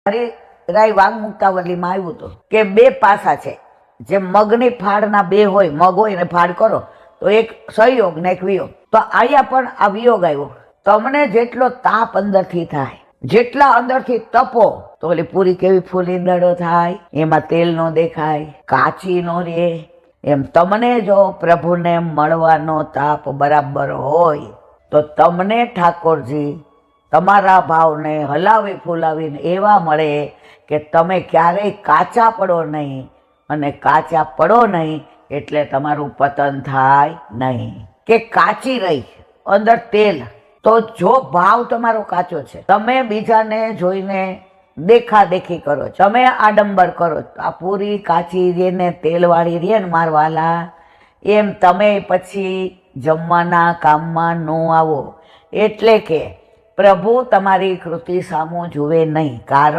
રાય Wang મુક્તાવલીમાં આવ્યું હતું કે બે પાસા છે, જે મગની ફાળના બે હોય, મગ હોય ને ફાળ કરો તો એક સહયોગ ને એક વિયોગ. તો અહીંયા પણ આ વિયોગ આવ્યો. તમને જેટલો તાપ અંદરથી થાય, જેટલા અંદરથી તપો, તો ઓલી પૂરી કેવી ફૂલી દડો થાય, એમાં તેલ નો દેખાય, કાચી નો રે. એમ તમને જો પ્રભુને મળવાનો તાપ બરાબર હોય તો તમને ઠાકોરજી તમારા ભાવને હલાવી ફૂલાવીને એવા મળે કે તમે ક્યારેય કાચા પડો નહીં, અને કાચા પડો નહીં એટલે તમારું પતન થાય નહીં કે કાચી રહી અંદર તેલ. તો જો ભાવ તમારો કાચો છે, તમે બીજાને જોઈને દેખાદેખી કરો, તમે આડંબર કરો, આ પૂરી કાચી જેને તેલવાળી રે ને મારવાલા, એમ તમે પછી જમવાના કામમાં ન આવો. એટલે કે પ્રભુ તમારી કૃતિ સામું જુએ નહીં. કારણ